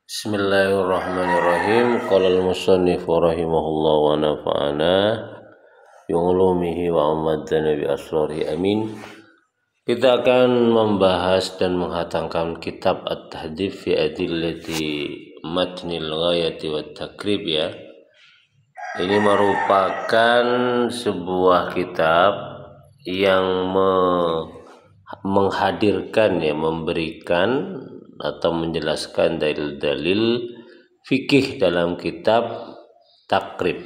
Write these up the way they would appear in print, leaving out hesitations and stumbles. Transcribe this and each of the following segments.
Bismillahirrahmanirrahim. Qala al-musannif rahimahullah wa nafa'ana bi ulumihi wa amadana bi asrari amin. Kita akan membahas dan menghatamkan kitab At-Tahdhib fi Adillati Matnil Ghayati wat Takrib ya. Ini merupakan sebuah kitab yang menghadirkan ya, memberikan atau menjelaskan dalil-dalil fikih dalam kitab takrib,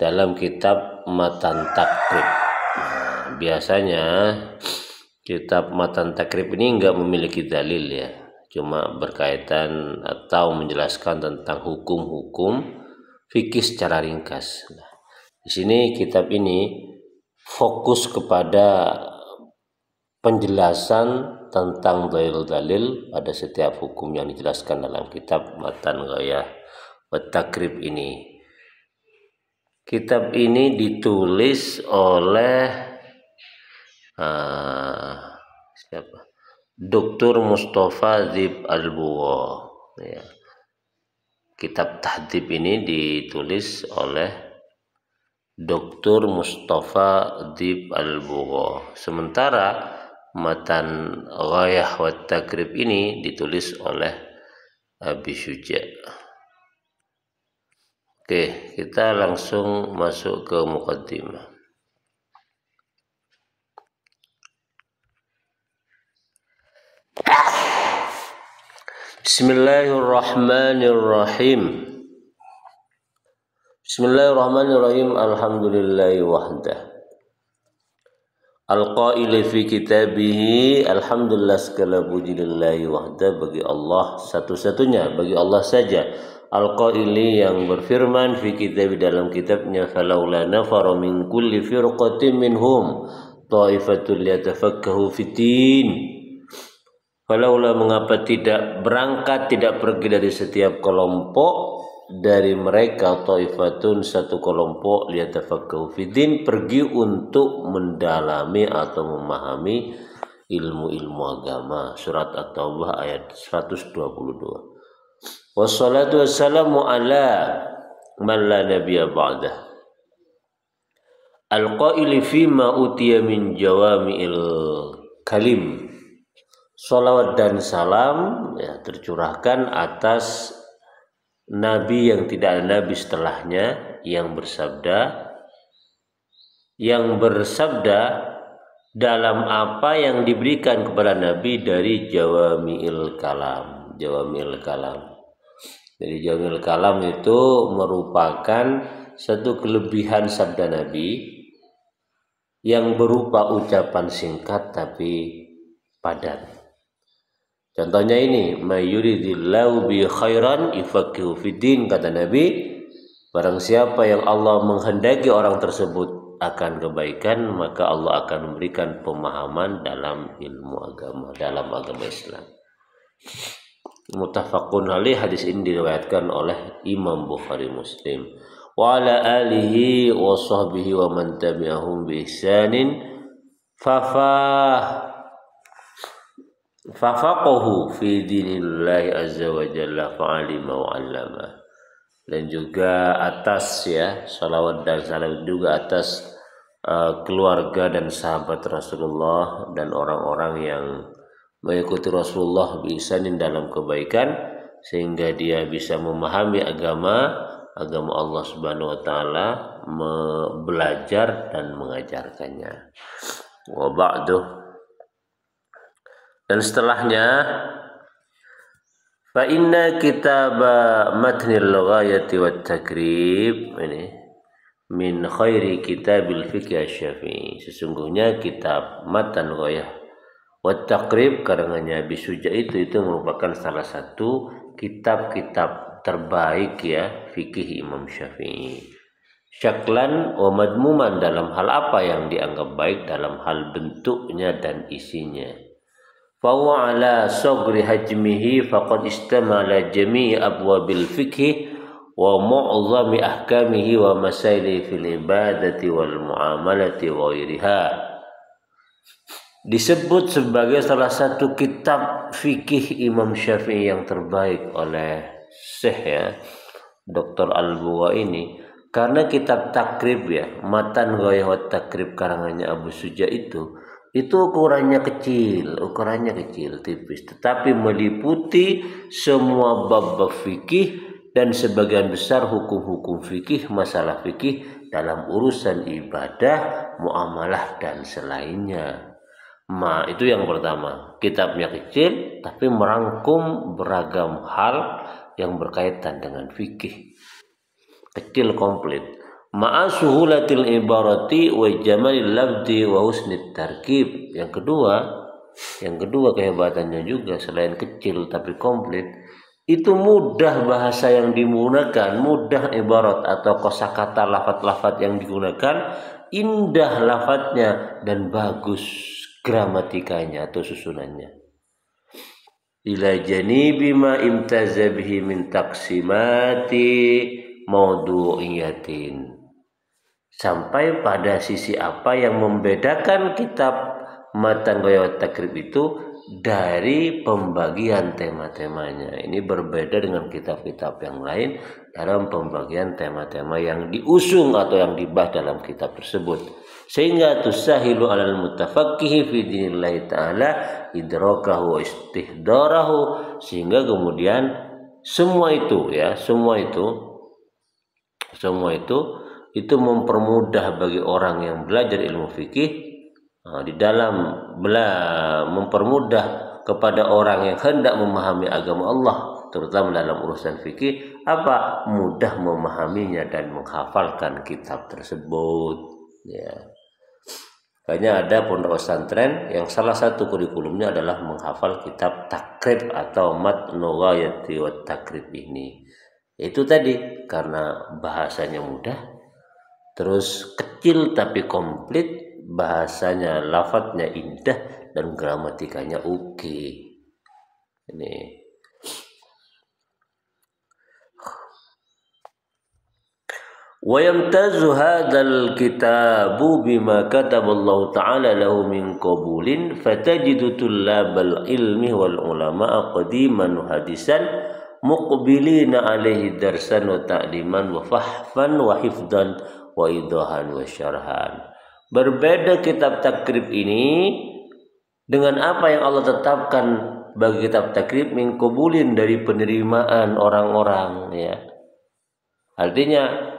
dalam kitab matan takrib. Nah, biasanya kitab matan takrib ini enggak memiliki dalil ya, cuma berkaitan atau menjelaskan tentang hukum-hukum fikih secara ringkas. Nah, di sini kitab ini fokus kepada penjelasan tentang dalil-dalil pada setiap hukum yang dijelaskan dalam kitab Matan Ghayah wat Takrib ini. Kitab ini ditulis oleh siapa? Dr. Mustafa Dzib Al-Bugha ya. Kitab Tahdhib ini ditulis oleh Dr. Mustafa Dzib Al-Bugha. Sementara Matan Ghayah wat Takrib ini ditulis oleh Abi Syuja. Oke, kita langsung masuk ke muqaddimah. Bismillahirrahmanirrahim. Bismillahirrahmanirrahim. Alhamdulillahi wahdah. Al-qaili fi kitabihi, alhamdulillah segala puji lillahi wahda, bagi Allah satu-satunya, bagi Allah saja. Al-qaili yang berfirman fi kitabi, dalam kitabnya, falaula nafara min kulli firqatin minhum ta'ifatul yatafakkahu fiddin. Falaula, mengapa tidak berangkat, tidak pergi dari setiap kelompok dari mereka, ta'ifatun, satu kelompok, liyatafakkahu fiddin, pergi untuk mendalami atau memahami ilmu-ilmu agama. Surat At-Taubah ayat 122. Wassalatu wassalamu ala man la nabiyya ba'dah. Al-qaili fima utiya min jawami'il kalim. Salawat dan salam ya, tercurahkan atas Nabi yang tidak ada nabi setelahnya, yang bersabda dalam apa yang diberikan kepada Nabi dari jawami'il kalam. Jawami'il kalam. Jadi jawami'il kalam itu merupakan satu kelebihan sabda Nabi yang berupa ucapan singkat tapi padat. Contohnya ini, mayuridillahu bi khairan yufaqihu fiddin, kata Nabi, barang siapa yang Allah menghendaki orang tersebut akan kebaikan, maka Allah akan memberikan pemahaman dalam ilmu agama, dalam agama Islam. Muttafaqun alaih, hadis ini diriwayatkan oleh Imam Bukhari Muslim. Wa ala alihi wa sahbihi wa man tabi'ahum bi ihsanin fafaqahu fi dinillahi azza wa jalla fa'alima wa 'allama. Dan juga atas ya, salawat dan salam juga atas keluarga dan sahabat Rasulullah dan orang-orang yang mengikuti Rasulullah biisanin dalam kebaikan, sehingga dia bisa memahami agama Allah Subhanahu wa taala, belajar dan mengajarkannya. Wa ba'du. Dan setelahnya, fa inna kitab matnil ghayati wat takrib ini min khairi kitabil fiqh asy-syafi'i. Sesungguhnya kitab matan ghayah wat takrib karangannya Abi Syuja itu merupakan salah satu kitab-kitab terbaik ya fikih Imam Syafi'i. Syaklan wa madmuman, dalam hal apa yang dianggap baik, dalam hal bentuknya dan isinya. Fahuwa ala sagri hajmihi faqad istamala jami' abwabil fiqh wa mu'zami ahkamihi wa masaili fil ibadati wal muamalati wa ghairiha. disebut sebagai salah satu kitab fikih Imam Syafi'i yang terbaik oleh Syekh ya Dr. Al-Buwa ini, karena kitab takrib ya, Matan Ghayah wa Takrib karangannya Abu Suja itu ukurannya kecil, tipis, tetapi meliputi semua bab-bab fikih dan sebagian besar hukum-hukum fikih, masalah fikih dalam urusan ibadah, muamalah dan selainnya. Itu yang pertama, kitabnya kecil tapi merangkum beragam hal yang berkaitan dengan fikih. Kecil komplit. Ma'a suhulatil ibarati wa jamalil lafzi wa husnit tarkib. Yang kedua kehebatannya juga selain kecil tapi komplit, itu mudah bahasa yang digunakan, mudah ibarat atau kosakata lafaz-lafaz yang digunakan, indah lafaznya dan bagus gramatikanya atau susunannya. Ila janibi ma imtaza bihi min taqsimati maudu'iyatin. Sampai pada sisi apa yang membedakan kitab Matan Ghayah wa Takrib itu dari pembagian tema-temanya. Ini berbeda dengan kitab-kitab yang lain dalam pembagian tema-tema yang diusung atau yang dibahas dalam kitab tersebut, sehingga tusahilu alal mutafaqqihi fi dinillahi ta'ala idrakahu wa istihdarahu, sehingga kemudian semua itu mempermudah bagi orang yang belajar ilmu fikih di dalam mempermudah kepada orang yang hendak memahami agama Allah, terutama dalam urusan fikih, mudah memahaminya dan menghafalkan kitab tersebut ya. Makanya ada pondok pesantren yang salah satu kurikulumnya adalah menghafal kitab takrib atau Matnu Ghayah wa Takrib ini. Itu tadi karena bahasanya mudah, terus kecil tapi komplit, bahasanya, lafadznya indah dan gramatikanya oke. Ini wa yamtazu hadzal kitabu bima kataballahu ta'ala lahu min qabulin fatajidu tullabal ilmi wal ulama qadiman hadisan muqbilina alaihi darsan wa ta'liman wa fahfan wa hifdan wa idahan wa syarhan. Berbeda kitab takrib ini dengan apa yang Allah tetapkan bagi kitab takrib min qabulin, dari penerimaan orang-orang ya. Artinya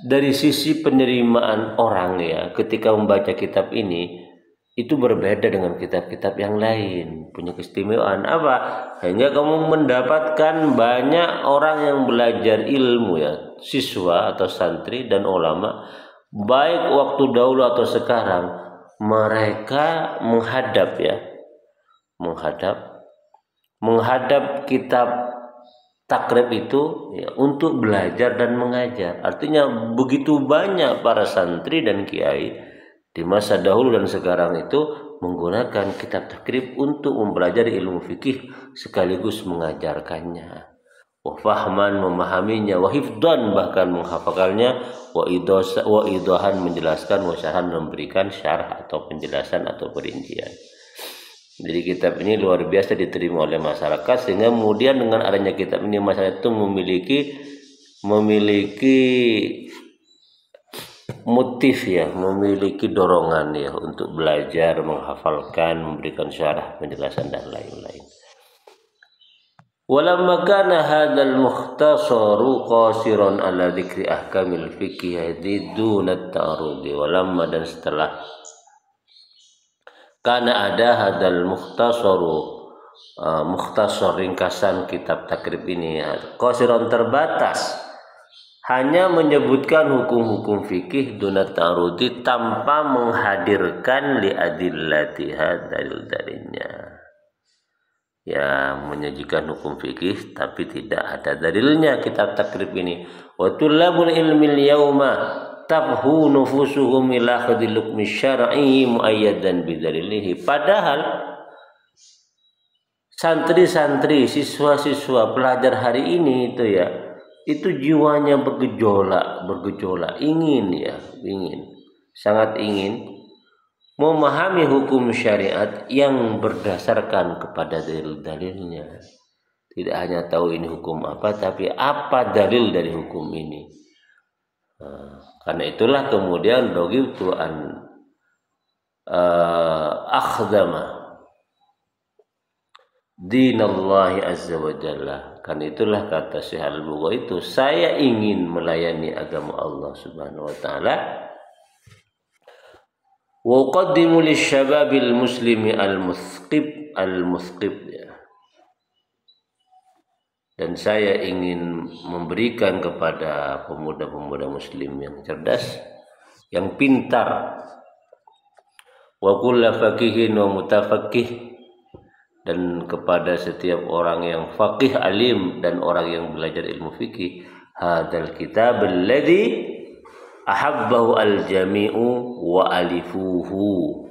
dari sisi penerimaan orang ya, ketika membaca kitab ini itu berbeda dengan kitab-kitab yang lain, punya keistimewaan sehingga kamu mendapatkan banyak orang yang belajar ilmu ya, siswa atau santri dan ulama, baik waktu dahulu atau sekarang, mereka menghadap kitab takrib itu ya, untuk belajar dan mengajar. Artinya begitu banyak para santri dan kiai di masa dahulu dan sekarang itu menggunakan kitab takrib untuk mempelajari ilmu fikih sekaligus mengajarkannya. Wa fahman, memahaminya, wa hifdan, bahkan menghafalkannya, wa idahan, menjelaskan, wa syarhan, memberikan syarah atau penjelasan atau perincian. Jadi kitab ini luar biasa diterima oleh masyarakat, sehingga kemudian dengan adanya kitab ini masyarakat itu memiliki motif ya, memiliki dorongan ya untuk belajar, menghafalkan, memberikan syarah, penjelasan dan lain-lain. Walamma kana hadzal mukhtasaru qasiran ala dzikri ahkamil fiqh duna ta'arudi. Walamma, dan setelah karena ada hadzal mukhtasaru, mukhtasar ringkasan kitab takrib ini qasiran, terbatas, hanya menyebutkan hukum-hukum fikih duna ta'arudi, tanpa menghadirkan li adillatiha dalil-dalilnya. Ya, menyajikan hukum fikih tapi tidak ada dalilnya kitab takrib ini. Wa tullabul ilmi al-yawma tabhu nufusuhum ila khadil hukmi syar'i muayyadan bidalilihi. Padahal santri-santri, siswa-siswa pelajar hari ini itu jiwanya bergejolak, ingin sangat ingin memahami hukum syariat yang berdasarkan kepada dalil-dalilnya. Tidak hanya tahu ini hukum apa, tapi apa dalil dari hukum ini. Karena itulah kemudian ragibtu an akhdama dinallahi azza wa jalla. Karena itulah kata Syekh Al-Bughawi itu, saya ingin melayani agama Allah Subhanahu wa taala. Wa uqaddimu lisyababil muslimi al-muthqib ya. Dan saya ingin memberikan kepada pemuda-pemuda muslim yang cerdas, yang pintar, wa kullu faqihin wa mutafaqqih, dan kepada setiap orang yang faqih alim dan orang yang belajar ilmu fikih, hadzal kitab alladzi ahabbahu al-jami'u wa alifuhu.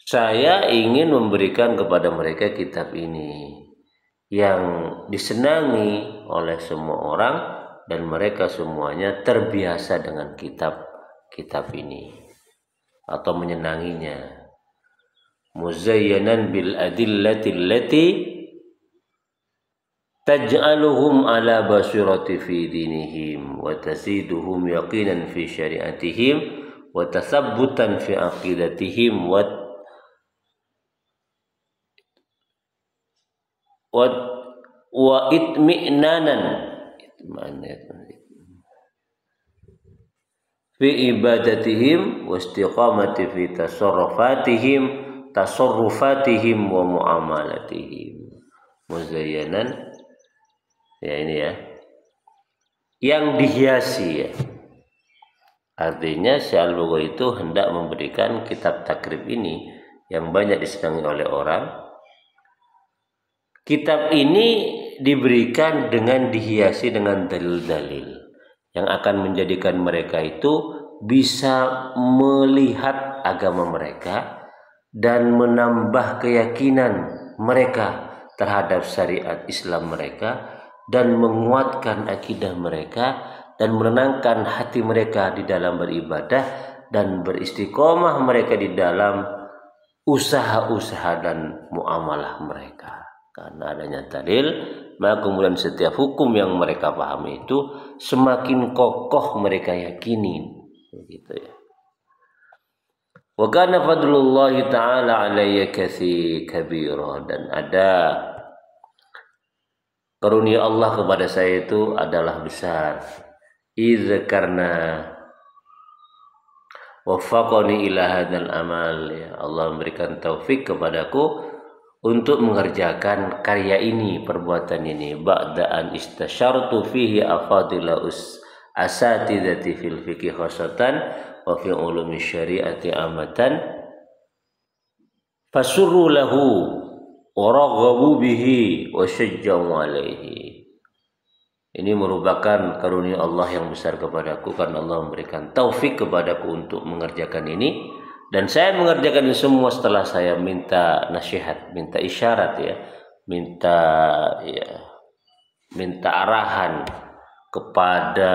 Saya ingin memberikan kepada mereka kitab ini yang disenangi oleh semua orang, dan mereka semuanya terbiasa dengan kitab ini atau menyenanginya. Muzayyanan bil adillati allati taj'aluhum ala basirati fi dinihim wa taziduhum yaqinan fi syari'atihim wa tathabbutan fi aqidatihim wa itmi'nanan fi ibadatihim wa istiqamati fi tasarrufatihim wa muamalatihim. Muzayyanan ya, ini ya, yang dihiasi ya. Artinya Syekh Al-Bughawi itu hendak memberikan kitab takrib ini yang banyak disenangi oleh orang. Kitab ini diberikan dengan dihiasi dengan dalil-dalil yang akan menjadikan mereka itu bisa melihat agama mereka dan menambah keyakinan mereka terhadap syariat Islam mereka, dan menguatkan akidah mereka dan menenangkan hati mereka di dalam beribadah, dan beristiqomah mereka di dalam usaha-usaha dan muamalah mereka. Karena adanya dalil, maka kemudian setiap hukum yang mereka pahami itu semakin kokoh mereka yakini, begitu ya. Wa kana fadlullahi ta'ala alayya kabira, dan ada karunia Allah kepada saya itu adalah besar. Karena waffaqani ila hadzal amal, ya Allah memberikan taufik kepadaku untuk mengerjakan karya ini, perbuatan ini, ba'da an istasyartu fihi afadila asatidati fil fiqh khasatan wa fi ulumi syariati amatan fasurru lahu wa raghabu bihi wa syajja'u alaihi. Ini merupakan karunia Allah yang besar kepadaku, karena Allah memberikan taufik kepadaku untuk mengerjakan ini. Dan saya mengerjakan ini semua setelah saya minta nasihat, minta isyarat ya, minta arahan kepada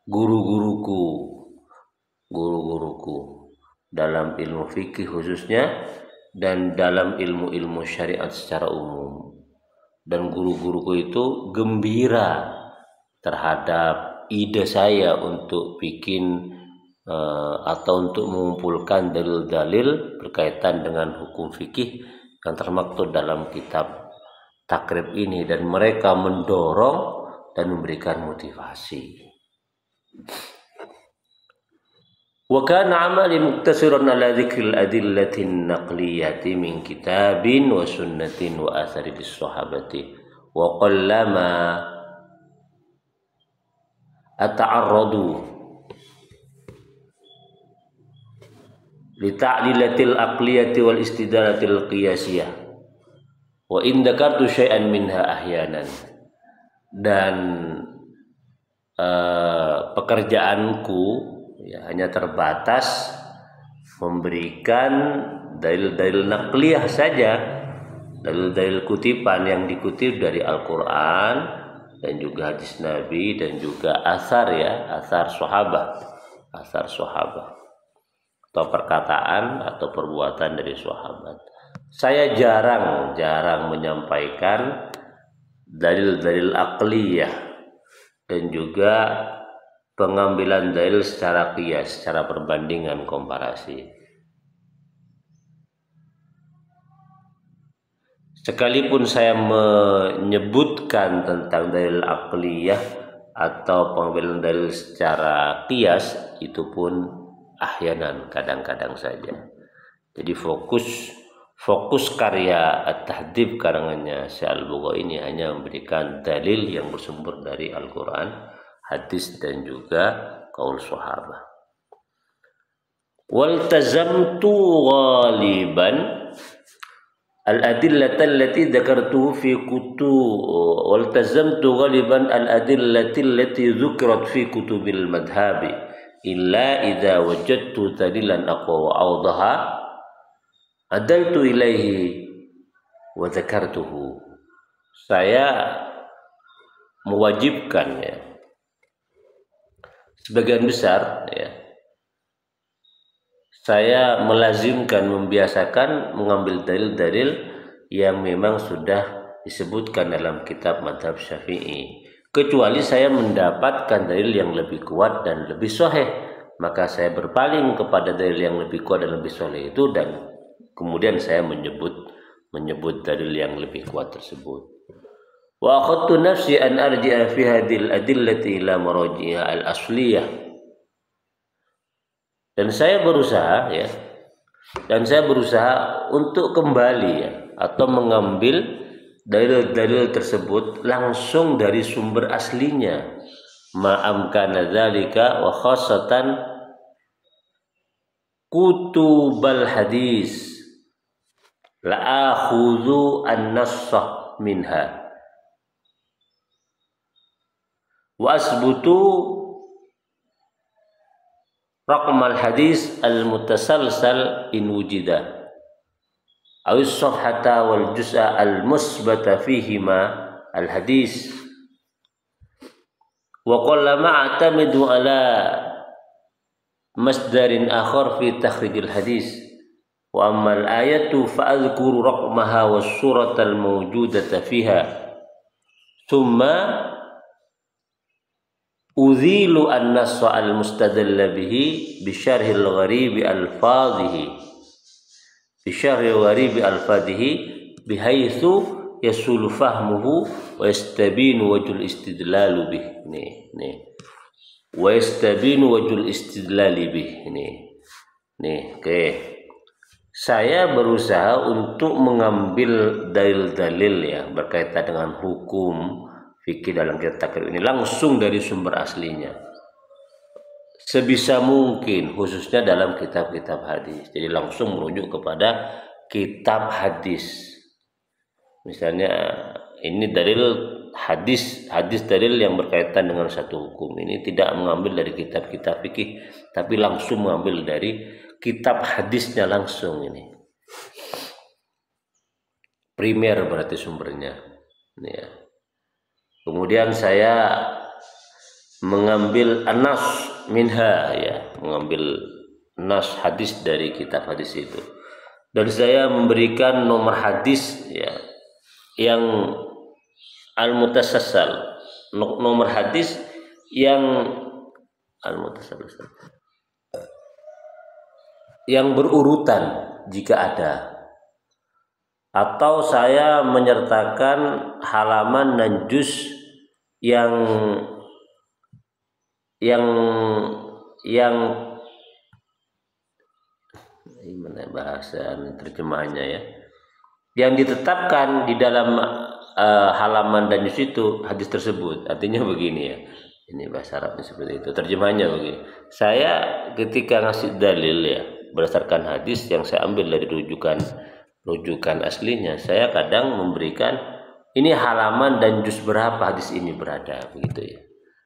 guru-guruku dalam ilmu fikih khususnya, dan dalam ilmu-ilmu syariat secara umum. Dan guru-guruku itu gembira terhadap ide saya untuk bikin atau untuk mengumpulkan dalil-dalil berkaitan dengan hukum fikih yang termaktub dalam kitab takrib ini, dan mereka mendorong dan memberikan motivasi. Wa kana amali muktasiran ala dzikril adillatin naqliyati min kitabin wa sunnatin wa athari bis-sahabati wa qallama ata'arradu li ta'lilatil aqliyati wal istidalatil qiyasiyah wa in dzakartu syai'an minha ahyanan. Dan pekerjaanku ya hanya terbatas memberikan dalil-dalil naqliyah saja, dalil-dalil kutipan yang dikutip dari Al-Quran dan juga hadis Nabi dan juga asar ya, asar sahabat atau perkataan atau perbuatan dari sahabat. Saya jarang menyampaikan dalil-dalil aqliyah dan juga pengambilan dalil secara qiyas, secara perbandingan komparasi. Sekalipun saya menyebutkan tentang dalil aqliyah atau pengambilan dalil secara qiyas, itu pun ahyanan, kadang-kadang saja. Jadi fokus karya At-Tahdhib karangannya Syekh Al-Bughawi ini hanya memberikan dalil yang bersumber dari Al-Quran, hadis dan juga qaul sahabat. Waltazamtu ghaliban al-adillata allati dzakartuhu fi waltazamtu ghaliban al-adillati allati dzukirat fi kutubil madhhabi illa idza wajadtu dalilan aqwa wa awdaha adaltu ilaihi wa dzakartuhu. Saya mewajibkan ya, sebagian besar ya, saya melazimkan, membiasakan mengambil dalil-dalil yang memang sudah disebutkan dalam kitab madhab Syafi'i, kecuali saya mendapatkan dalil yang lebih kuat dan lebih sahih, maka saya berpaling kepada dalil yang lebih kuat dan lebih sahih itu, dan kemudian saya menyebut dalil yang lebih kuat tersebut. Wa akhadtu nafsi an arji'a fi hadhil adillati ila maraji'iha al-asliyah. Dan saya berusaha untuk kembali ya, atau mengambil dalil-dalil tersebut langsung dari sumber aslinya, ma'amkana dzalika wa khassatan kutubal hadis la akhudhu an-nassah minha wa asbutu raqam al-hadis al-mutasalsal in wujida aw as-safhata wal juz'a al-musbata fihima al-hadis wa qallama a'tamidu ala masdarin akhar fi takhrij al-hadis wa amma al-ayatu fa adhkuru raqmaha was-surata al-mawjudata fiha thumma udhilu an-nassa al-mustadalla bihi bi syarhil gharibi alfadhihi bihaitsu yasulu fahmuhu wa yastabinu wajhul istidlalu bih. Wa yastabinu wajhul istidlali bih. Oke. Saya berusaha untuk mengambil dalil-dalil ya berkaitan dengan hukum fikih dalam kitab takrib ini langsung dari sumber aslinya sebisa mungkin, khususnya dalam kitab-kitab hadis. Jadi langsung merujuk kepada kitab hadis. Misalnya ini dalil hadis dalil yang berkaitan dengan satu hukum, ini tidak mengambil dari kitab-kitab fikih tapi langsung mengambil dari kitab hadisnya langsung. Ini primer berarti sumbernya ini ya. Kemudian saya mengambil anas minha ya, mengambil nas hadis dari kitab hadis itu, dan saya memberikan nomor hadis ya yang al-mutasalsal, nomor hadis yang al-mutasalsal yang berurutan jika ada, atau saya menyertakan halaman dan juz yang gimana bahasa terjemahannya ya, yang ditetapkan di dalam halaman dan juz itu hadis tersebut. Artinya begini ya, ini bahasa Arabnya seperti itu, terjemahannya begini. Saya ketika ngasih dalil ya berdasarkan hadis yang saya ambil dari rujukan aslinya, saya kadang memberikan ini halaman dan juz berapa hadis ini berada, begitu ya,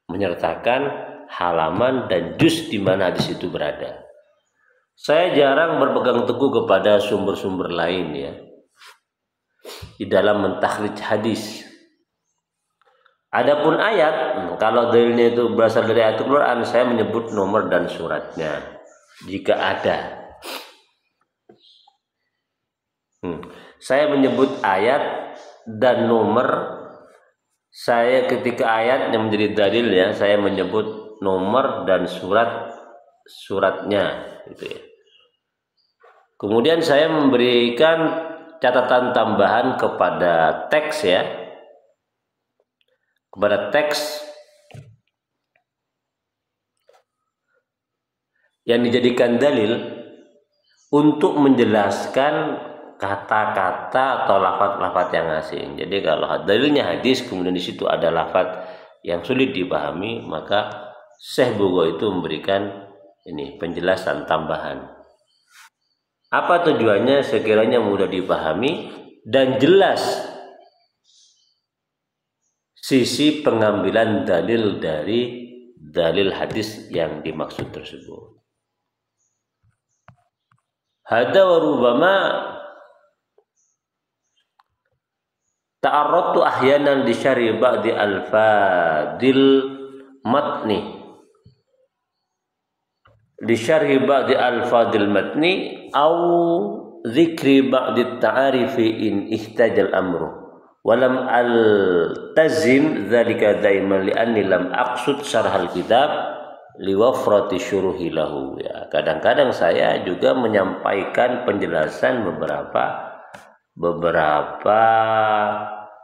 menyertakan halaman dan juz di mana hadis itu berada. Saya jarang berpegang teguh kepada sumber-sumber lain ya di dalam mentakhrij hadis. Adapun ayat, kalau dalilnya itu berasal dari ayat Al-Quran, saya menyebut nomor dan suratnya jika ada. Saya menyebut ayat dan nomor. Saya ketika ayat yang menjadi dalil ya, saya menyebut nomor dan suratnya, gitu ya. Kemudian saya memberikan catatan tambahan kepada teks ya, kepada teks yang dijadikan dalil untuk menjelaskan kata-kata atau lafaz-lafaz yang asing. Jadi kalau dalilnya hadis, kemudian di situ ada lafaz yang sulit dipahami, maka Syekh Bogo itu memberikan ini penjelasan tambahan. Apa tujuannya? Sekiranya mudah dipahami dan jelas sisi pengambilan dalil dari dalil hadis yang dimaksud tersebut. Hada wa rubama ta'arradtu ahyanan li syar'i ba'di alfadil matni li syar'i ba'di alfadil matni au dzikri ba'di ta'arifi in ihtajal amru walam altazim dzalika daiman li anni lam aqsud syarhal kitab liwafrati syuruhi lahu. Ya, kadang-kadang saya juga menyampaikan penjelasan beberapa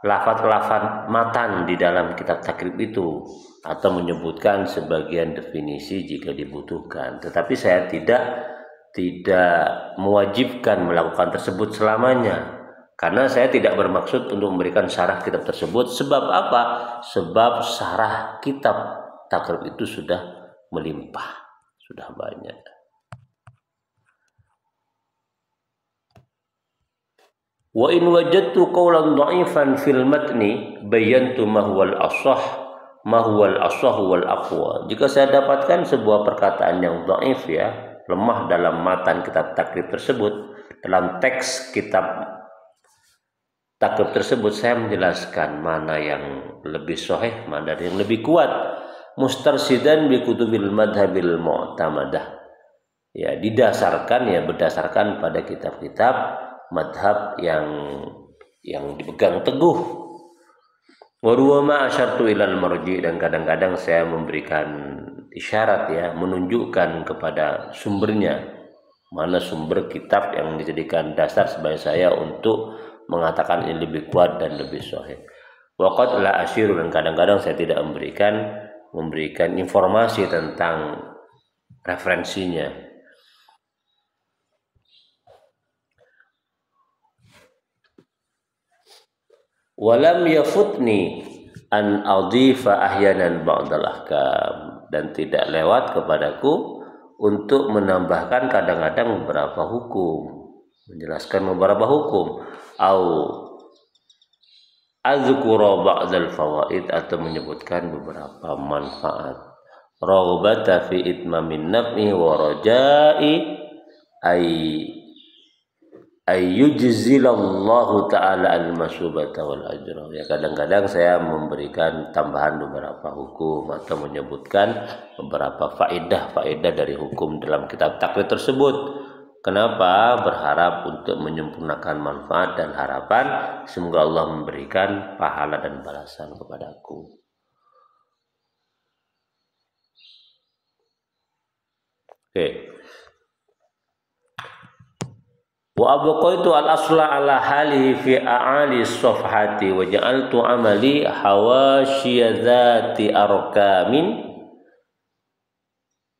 lafaz-lafaz matan di dalam kitab takrib itu, atau menyebutkan sebagian definisi jika dibutuhkan. Tetapi saya tidak mewajibkan melakukan tersebut selamanya, karena saya tidak bermaksud untuk memberikan syarah kitab tersebut. Sebab apa? Sebab syarah kitab takrib itu sudah melimpah, sudah banyak. Wa in wajadtu qawlan dha'ifan fil matni bayantu ma huwal asah wal aqwa. Jika saya dapatkan sebuah perkataan yang dhaif ya, lemah dalam matan kitab takrib tersebut, dalam teks kitab takrib tersebut, saya menjelaskan mana yang lebih sahih, mana yang lebih kuat, mustarsidan bi kutubil madhabil mu'tamadah. Ya, berdasarkan pada kitab-kitab madhab yang dipegang teguh. Wa ruwama asyartu ilal marji, dan kadang-kadang saya memberikan isyarat ya, menunjukkan kepada sumbernya, mana sumber kitab yang dijadikan dasar sebagai saya untuk mengatakan ini lebih kuat dan lebih sahih. Wa qad la asyiru, dan kadang-kadang saya tidak memberikan informasi tentang referensinya. Walam yafutni an adhifa ahyanan ba'dal ahkam, dan tidak lewat kepadaku untuk menambahkan kadang-kadang beberapa hukum, menjelaskan beberapa hukum, au azkura ba'dal fawaid, atau menyebutkan beberapa manfaat. Raghbata fi itmamin naf'i wa raja'i ayyujzilallahu ta'ala al-masubata wal ajra. Ya, kadang-kadang saya memberikan tambahan beberapa hukum atau menyebutkan beberapa faedah dari hukum dalam kitab takrib tersebut. Kenapa? Berharap untuk menyempurnakan manfaat dan harapan semoga Allah memberikan pahala dan balasan kepadaku. Oke. Wa abqaitu al-asla ala halihi fi a'ali safhati wa ja'altu amali hawashiyadzati arkamin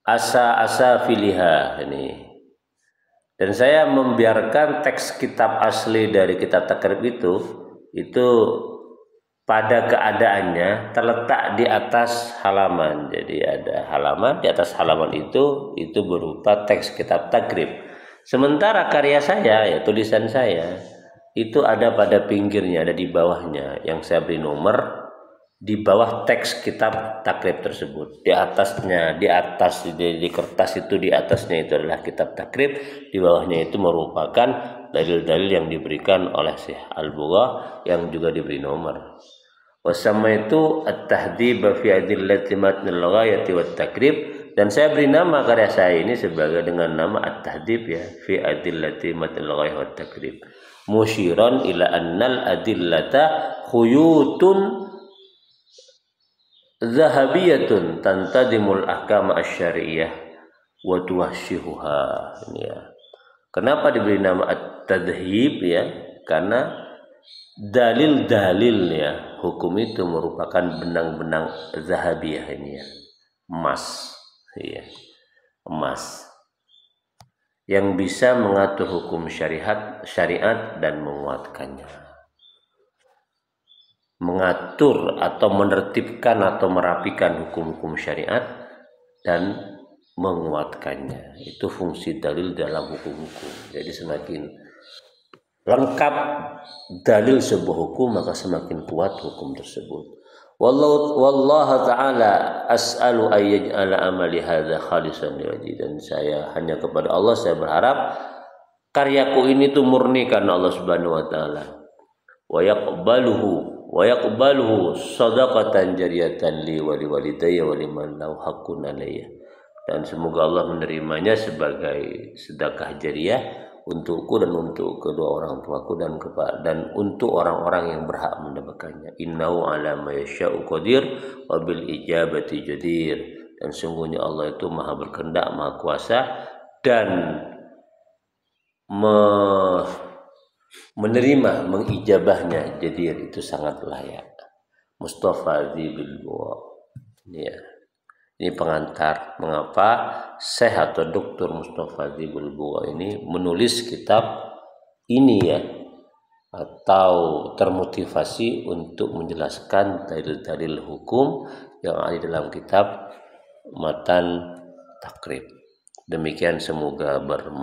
asa filiha ini. Dan saya membiarkan teks kitab asli dari kitab takrib itu pada keadaannya terletak di atas halaman. Jadi ada halaman, di atas halaman itu berupa teks kitab takrib. Sementara karya saya, ya tulisan saya, itu ada pada pinggirnya, ada di bawahnya, yang saya beri nomor di bawah teks kitab takrib tersebut. Di atasnya, di kertas itu, di atasnya itu adalah kitab takrib, di bawahnya itu merupakan dalil-dalil yang diberikan oleh Syekh Al-Bugha yang juga diberi nomor. Wasama itu at-tahdhib fi adillati matnil ghayati wat takrib, dan saya beri nama karya saya ini sebagai dengan nama at-tahdhib ya fi adillati matnil ghayati wat takrib, musyiran ila annal adillata khuyutun zahabiyatun tantadimul ahkam asy-syariyyah wa tuwahshihuha. Ya. Kenapa diberi nama at-tadhhib ya? Karena dalil-dalilnya hukum itu merupakan benang-benang zahabiyah ini ya, emas ya, emas yang bisa mengatur hukum syariat dan menguatkannya, mengatur atau menertibkan atau merapikan hukum-hukum syariat dan menguatkannya. Itu fungsi dalil dalam hukum-hukum. Jadi semakin lengkap dalil sebuah hukum, maka semakin kuat hukum tersebut. Wallahu ta'ala as'alu ayyaj'ala amali hadza khalisan liwajhi, dan saya hanya kepada Allah saya berharap karyaku ini tuh murni karena Allah Subhanahu wa taala. Wa yaqbaluhu shadaqatan jariyatan li wa liwalidayya wa liman lahu haqqun alayya. Dan semoga Allah menerimanya sebagai sedekah jariyah untukku dan untuk kedua orang tuaku dan untuk orang-orang yang berhak mendapatkannya. Innahu ala ma yasya'u qadir wa bil ijabati jadir. Dan sungguhnya Allah itu maha berkehendak, maha kuasa, dan menerima, mengijabahnya. Jadir itu sangat layak. Mustafa Dzibil Buwa. Ya. Ini pengantar mengapa Syekh atau Dr. Mustafa Dzibil Buwa ini menulis kitab ini ya, atau termotivasi untuk menjelaskan dalil-dalil hukum yang ada dalam kitab Matan Takrib. Demikian, semoga bermanfaat.